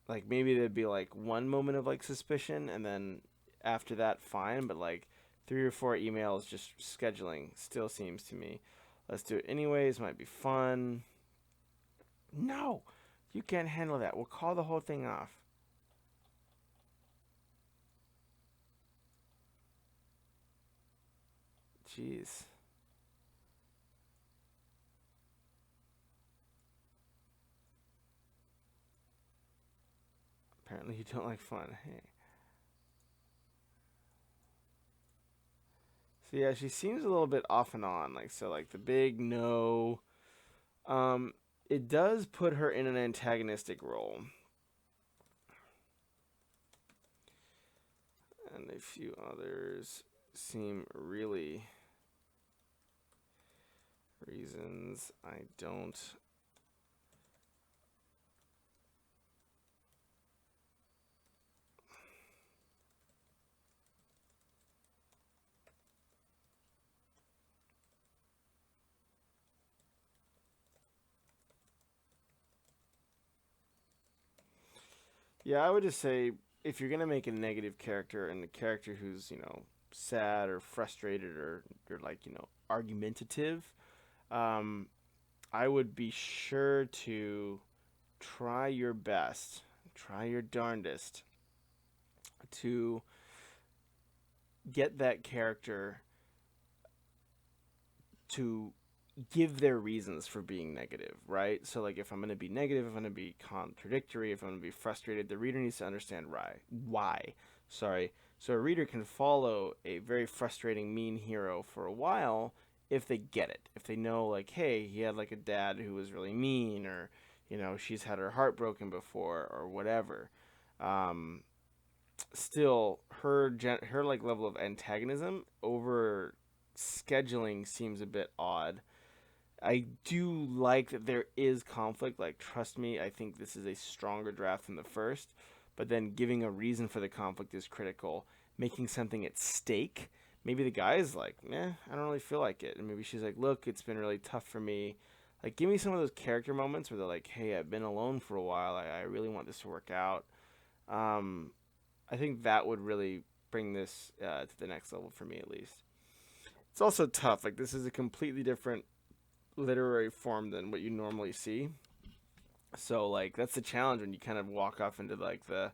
like maybe there'd be like one moment of like suspicion, and then after that, fine. But like 3 or 4 emails just scheduling still seems to me. Let's do it anyways. Might be fun. No, you can't handle that. We'll call the whole thing off. Jeez. Apparently you don't like fun. Hey. So yeah, she seems a little bit off and on. Like so, like the big no. Um, it does put her in an antagonistic role, and a few others seem really reasons I don't. Yeah, I would just say if you're gonna make a negative character and the character who's sad or frustrated or like argumentative, um, I would be sure to try your best, try your darndest to get that character to give their reasons for being negative, right? So like if I'm going to be negative, if I'm going to be contradictory, if I'm going to be frustrated, the reader needs to understand why. Sorry. So a reader can follow a very frustrating mean hero for a while if they get it. If they know like, hey, he had like a dad who was really mean, or she's had her heart broken before or whatever. Um, Still her like level of antagonism over scheduling seems a bit odd. I do like that there is conflict. Like, trust me, I think this is a stronger draft than the first. But then giving a reason for the conflict is critical. Making something at stake. Maybe the guy is like, I don't really feel like it. And maybe she's like, look, it's been really tough for me. Like, give me some of those character moments where they're like, hey, I've been alone for a while. I really want this to work out. Um, I think that would really bring this to the next level for me, at least. It's also tough. Like, this is a completely different literary form than what you normally see. So like that's the challenge when you kind of walk off into like the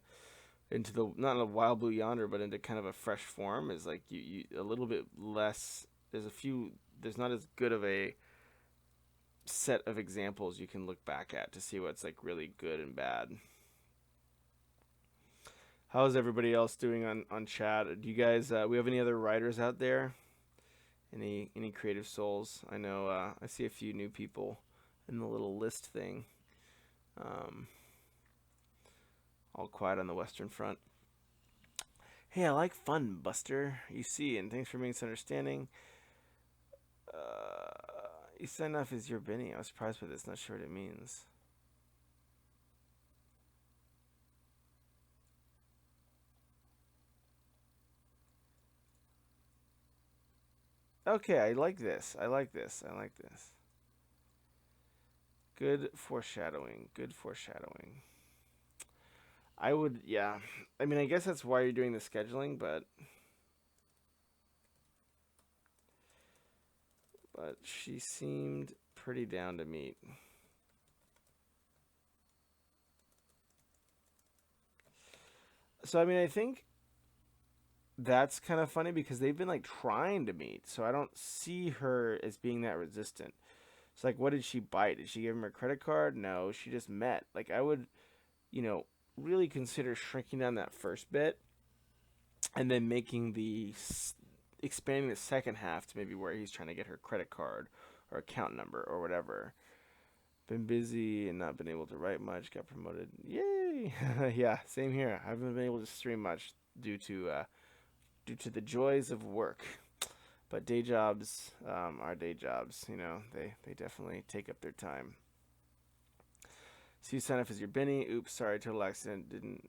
into the not a wild blue yonder, but into kind of a fresh form. Is like you a little bit less. There's not as good of a set of examples you can look back at to see what's like really good and bad. How's everybody else doing on chat? Do you guys we have any other writers out there? Any creative souls? I know I see a few new people in the little list thing. Um, All quiet on the Western Front. Hey, I like fun, Buster. You see, and thanks for being so understanding. You signed off as your Benny. I was surprised by this. Not sure what it means. Okay, I like this. I like this. I like this. Good foreshadowing. Good foreshadowing. I would, yeah. I mean, I guess that's why you're doing the scheduling, but she seemed pretty down to meet. So I mean, I think that's kind of funny because they've been like trying to meet, so I don't see her as being that resistant. It's like, what did she bite? Did she give him her credit card? No, she just met. Like, I would, really consider shrinking down that first bit and then making expanding the second half to maybe where he's trying to get her credit card or account number or whatever. Been busy and not been able to write much. Got promoted. Yay! Yeah, same here. I haven't been able to stream much due to the joys of work. But day jobs are day jobs. They definitely take up their time. So you sign up as your Benny. Oops, sorry, total accident. Didn't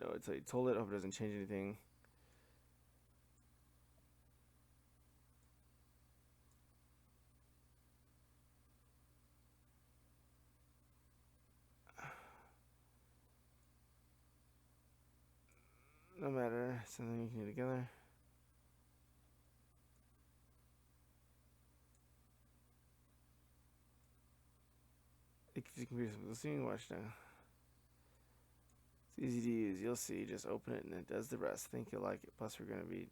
know until you told it. Hope it doesn't change anything. No matter. Something you can do together. You can be listening, watch now. It's easy to use. You'll see. Just open it and it does the rest. Think you'll like it. Plus, we're going to be.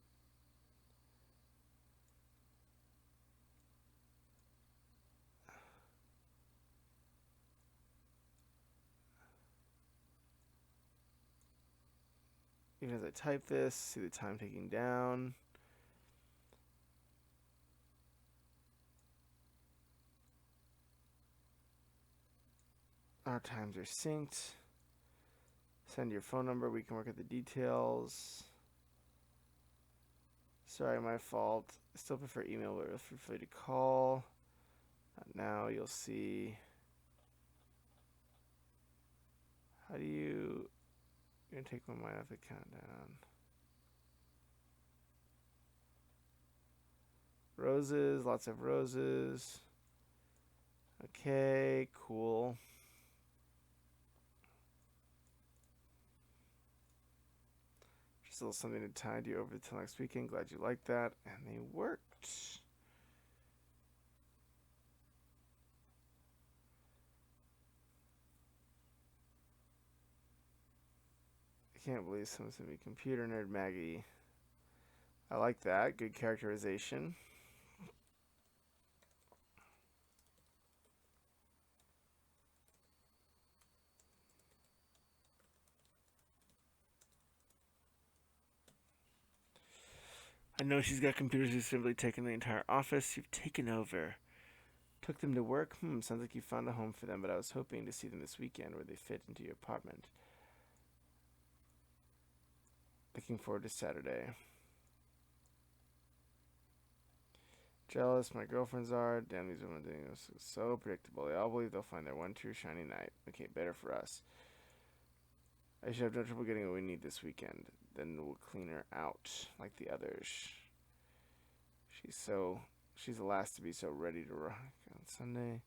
Even as I type this, see the time ticking down. Our times are synced. Send your phone number. We can work at the details. Sorry, my fault. I still prefer email, but feel free to call. Not now. You'll see. How do you... You're going to take my mind off the countdown. Roses. Lots of roses. Okay, cool. Just a little something to tide you over till next weekend. Glad you liked that. And they worked. I can't believe someone sent me computer nerd Maggie. I like that. Good characterization. I know she's got computers who've simply taken the entire office. You've taken over. Took them to work? Sounds like you found a home for them, but I was hoping to see them this weekend where they fit into your apartment. Looking forward to Saturday. Jealous, my girlfriends are. Damn, these women doing this so predictable. They all believe they'll find their one true shiny knight. Okay, better for us. I should have no trouble getting what we need this weekend. Then we'll clean her out like the others. She's the last to be so ready to rock on Sunday.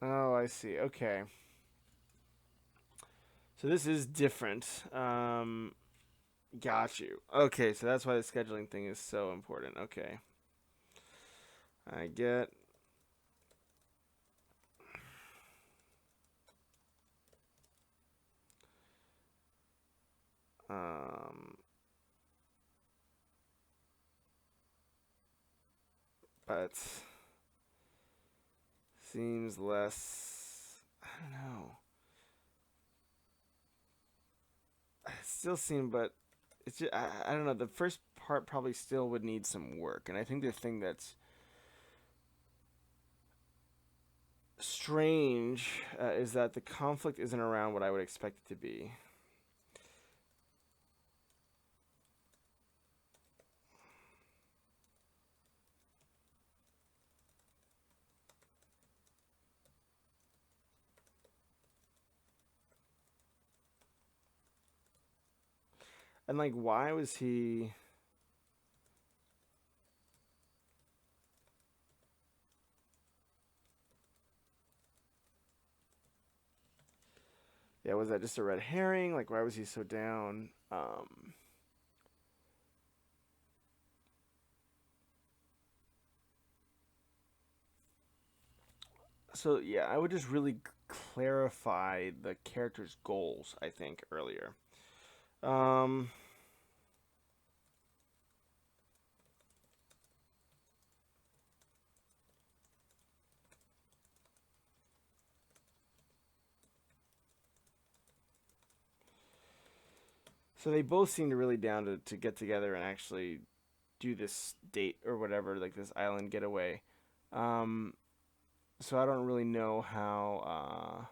Oh, I see. Okay. So this is different. Got you. Okay, so that's why the scheduling thing is so important. Okay. I get. But seems less. I don't know. It still seem, but it's just, I don't know. The first part probably still would need some work, and I think the thing that's strange is that the conflict isn't around what I would expect it to be. And like, why was he? Yeah, was that just a red herring? Like, why was he so down? So yeah, I would just really clarify the character's goals, I think, earlier. Um, so they both seem to really down to get together and actually do this date or whatever, like this island getaway. Um, so I don't really know how,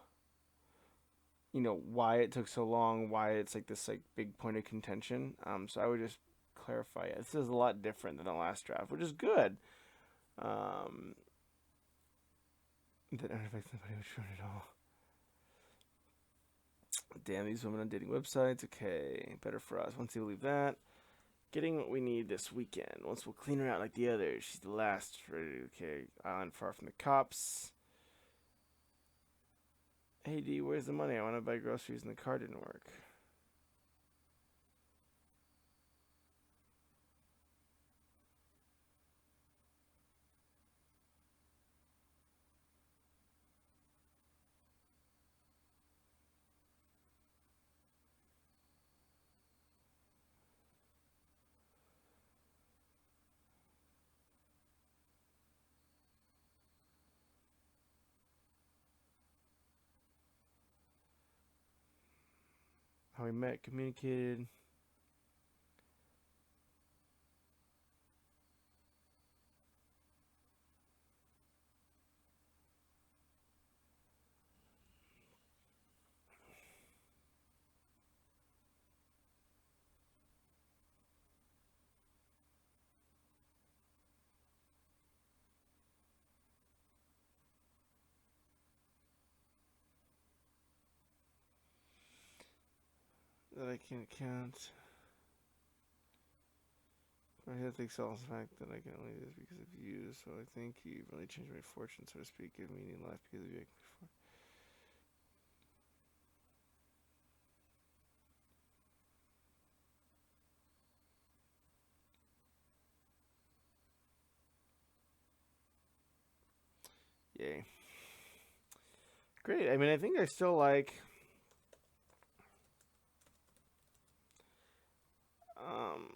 why it took so long, why it's like this like big point of contention. So I would just clarify it. This is a lot different than the last draft, which is good. That don't affect somebody who's shown it all. Damn these women on dating websites. Okay, better for us. Once you leave that, getting what we need this weekend. Once we'll clean her out like the others. She's the last. Okay, island far from the cops. Hey D, where's the money? I want to buy groceries and the car didn't work. How we met, communicated. That I can't count. I have to excel the fact that I can only do this because of you, so I think you really changed my fortune, so to speak, give me new life because of you. Yay. Great. I mean, I think I still like. Um,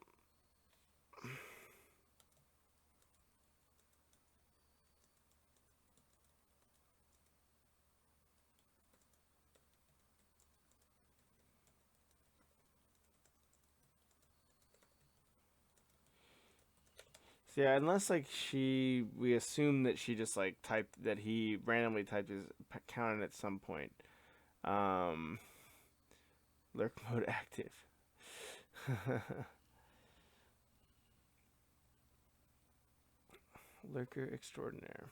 so yeah, unless like we assume that she just like typed that he randomly typed his account in at some point. Um, lurk mode active. Lurker extraordinaire.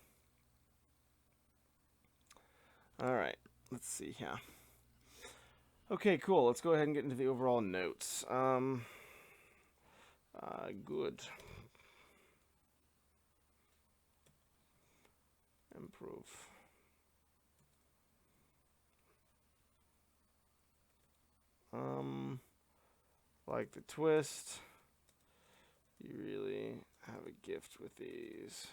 All right, let's see here. Okay, cool. Let's go ahead and get into the overall notes. Good. Improve. Like the twist. You really have a gift with these.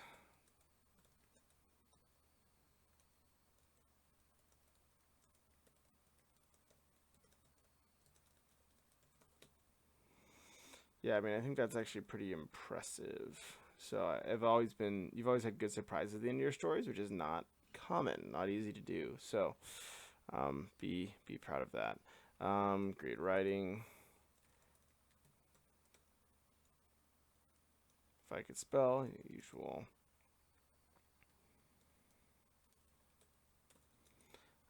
Yeah, I mean, I think that's actually pretty impressive. So you've always had good surprises at the end of your stories, which is not common, not easy to do. So, be proud of that. Great writing. If I could spell, usual.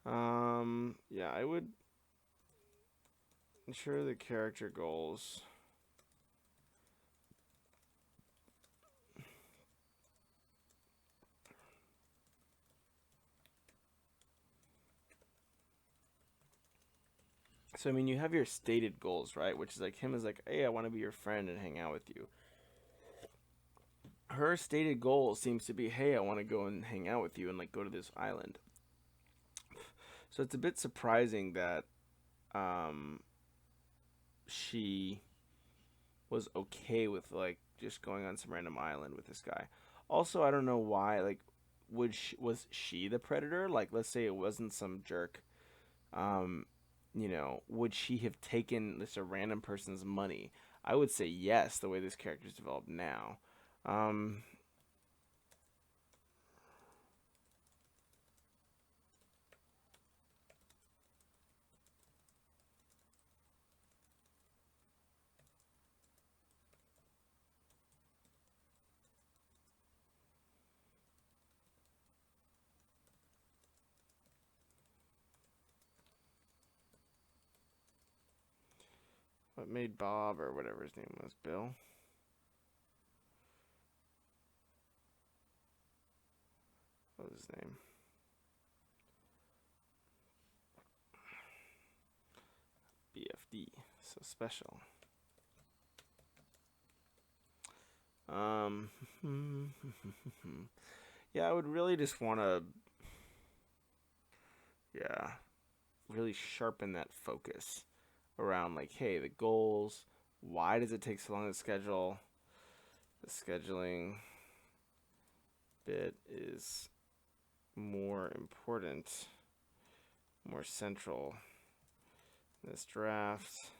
Yeah, I would ensure the character goals. So I mean, you have your stated goals, right? Which is like him is like, hey, I want to be your friend and hang out with you. Her stated goal seems to be, hey, I want to go and hang out with you and like go to this island. So it's a bit surprising that um she was okay with like just going on some random island with this guy. Also, I don't know why. Like, was she the predator? Like, let's say it wasn't some jerk. Um, would she have taken this a random person's money? I would say yes. The way this character's developed now. Um, what made Bob or whatever his name was, Bill? What was his name? BFD. So special. Um, yeah, I would really just want to, yeah, really sharpen that focus around like, hey, the goals. Why does it take so long to schedule? The scheduling bit is more important, more central in this draft,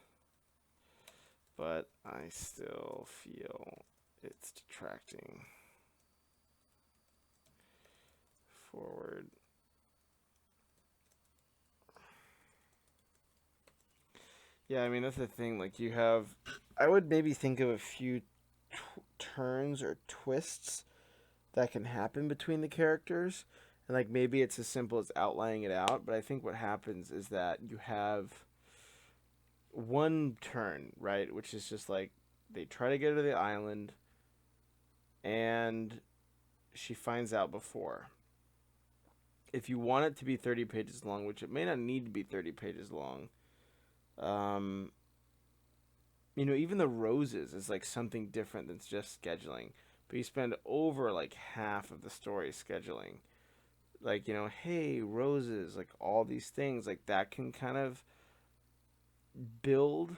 but I still feel it's detracting forward. Yeah, I mean that's the thing. Like you have, I would maybe think of a few turns or twists that can happen between the characters, and like maybe it's as simple as outlining it out. But I think what happens is that you have one turn, right, which is just like they try to get her to the island, and she finds out before. If you want it to be 30 pages long, which it may not need to be 30 pages long, um, even the roses is like something different than just scheduling. But you spend over like half of the story scheduling. Like, hey, roses, like all these things, like that can kind of build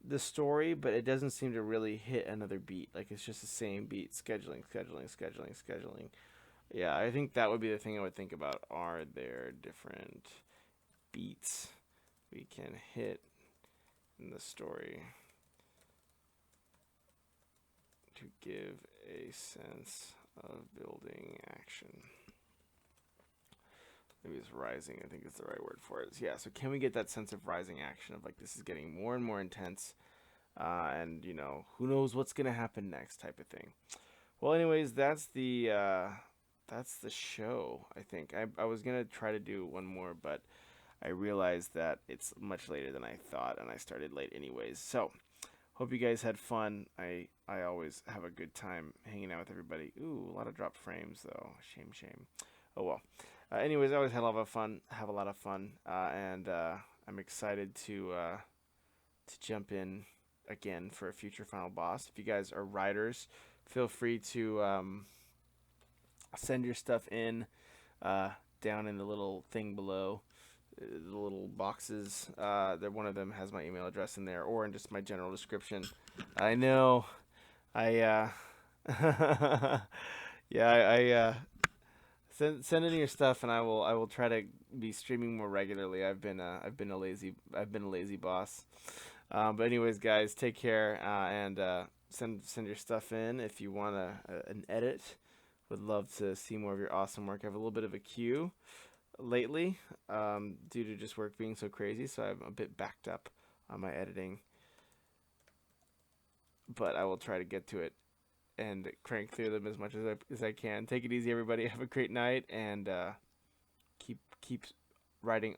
the story, but it doesn't seem to really hit another beat. Like it's just the same beat, scheduling, scheduling, scheduling, scheduling. Yeah, I think that would be the thing I would think about. Are there different beats we can hit in the story to give a sense of building action? Maybe it's rising, I think is the right word for it. Yeah, so can we get that sense of rising action of like this is getting more and more intense, and who knows what's gonna happen next type of thing. Well, anyways, that's the show. I think I was gonna try to do one more, but I realized that it's much later than I thought, and I started late anyways. So hope you guys had fun. I always have a good time hanging out with everybody. Ooh, a lot of dropped frames though. Shame, shame. Oh well. Anyways, I always had a lot of fun. Have a lot of fun, and I'm excited to jump in again for a future final boss. If you guys are writers, feel free to send your stuff in down in the little thing below. The little boxes. One of them has my email address in there, or in just my general description. I know. I yeah. Send in your stuff, and I will try to be streaming more regularly. I've been a lazy boss. But anyways, guys, take care, and send your stuff in if you want an edit. Would love to see more of your awesome work. I have a little bit of a queue lately, due to just work being so crazy, so I'm a bit backed up on my editing. But I will try to get to it and crank through them as much as I can. Take it easy, everybody. Have a great night, and keep writing